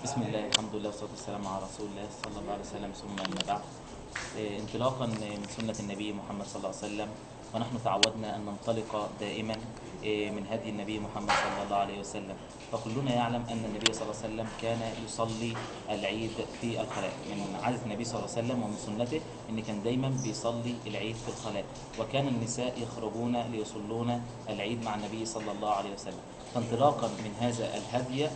بسم الله، الحمد لله والصلاة والسلام على رسول الله صلى الله عليه وسلم، ثم أما بعد. انطلاقا من سنة النبي محمد صلى الله عليه وسلم، ونحن تعودنا أن ننطلق دائما من هدي النبي محمد صلى الله عليه وسلم. فكلنا يعلم أن النبي صلى الله عليه وسلم كان يصلي العيد في الخلاء. من عادة النبي صلى الله عليه وسلم ومن سنته أن كان دايما بيصلي العيد في الخلاء، وكان النساء يخرجون ليصلون العيد مع النبي صلى الله عليه وسلم. فانطلاقا من هذا الهدي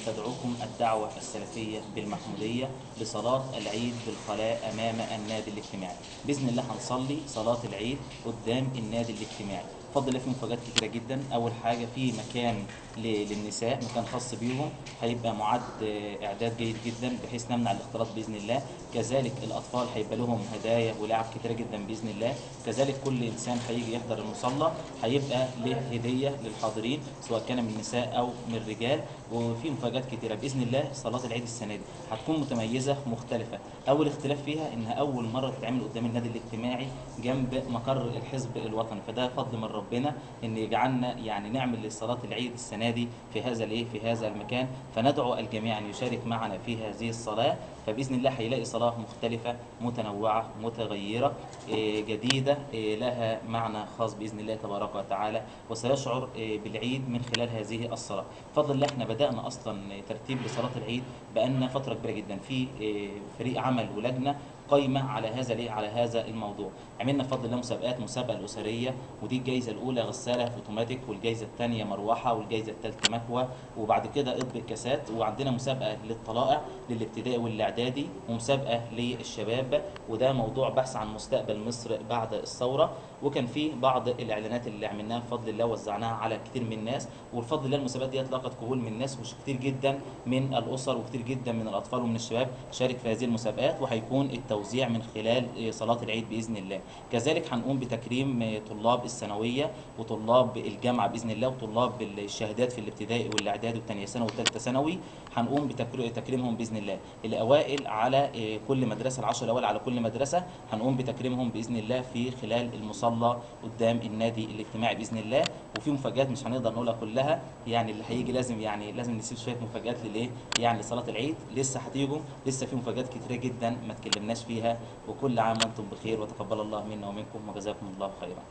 تدعوكم الدعوة السلفية بالمحمودية لصلاة العيد بالخلاء أمام النادي الاجتماعي. بإذن الله هنصلي صلاة العيد قدام النادي الاجتماعي. بفضل الله في مفاجآت كتيرة جدا. أول حاجة في مكان للنساء، مكان خاص بيهم هيبقى معد إعداد جيد جدا بحيث نمنع الاختلاط بإذن الله. كذلك الأطفال هيبقى لهم هدايا ولعب كتيرة جدا بإذن الله. كذلك كل إنسان هيجي يحضر المصلى هيبقى له هدية للحاضرين سواء كان من النساء أو من الرجال. وفي مفاجآت كتيرة بإذن الله. صلاة العيد السنة دي هتكون متميزة مختلفة. أول اختلاف فيها إنها أول مرة تتعمل قدام النادي الاجتماعي جنب مقر الحزب الوطني، فده فضل من ربنا إن يجعلنا يعني نعمل لصلاة العيد السنة دي في هذا المكان. فندعو الجميع أن يشارك معنا في هذه الصلاة. فبإذن الله هيلاقي صلاة مختلفة متنوعة متغيرة جديدة لها معنى خاص بإذن الله تبارك وتعالى، وسيشعر بالعيد من خلال هذه الصلاة. بفضل الله احنا بدأنا أصلا ترتيب لصلاة العيد بقالنا فترة كبيرة جدا في فريق عمل ولجنة قايمة على هذا الموضوع. عملنا بفضل الله مسابقة الأسرية، ودي الجائزة الأولى غسالة أوتوماتيك، والجائزة الثانية مروحة، والجائزة الثالثة مكوى، وبعد كده إطباق كاسات. وعندنا مسابقة للطلائع للابتدائي والإعدادي، ومسابقة للشباب، وده موضوع بحث عن مستقبل مصر بعد الثورة. وكان في بعض الإعلانات اللي عملناها بفضل الله وزعناها على كتير من الناس، وبفضل الله المسابقات دي لاقت قبول من الناس، وكتير جدا من الأسر وكتير جدا من الأطفال ومن الشباب شارك في هذه المسابقات. وهيكون التوزيع من خلال صلاة العيد بإذن الله. كذلك هنقوم بتكريم طلاب الثانوية وطلاب الجامعة بإذن الله، وطلاب الشهادات في الابتدائي والإعدادي والثانية ثانوي والثالثة ثانوي. هنقوم بتكريمهم بإذن الله. الأوائل على كل مدرسة، العشر الأوائل على كل مدرسة هنقوم بتكريمهم بإذن الله في خلال المصلى قدام النادي الاجتماعي بإذن الله. وفي مفاجآت مش هنقدر نقولها كلها، يعني اللي هيجي لازم نسيب شوية مفاجآت يعني لصلاة العيد. لسه هتيجوا، لسه في مفاجآت كتيرة جدا ما اتكلمناش فيها. وكل عام وانتم بخير، وتقبل الله منا ومنكم، وجزاكم الله خيرا.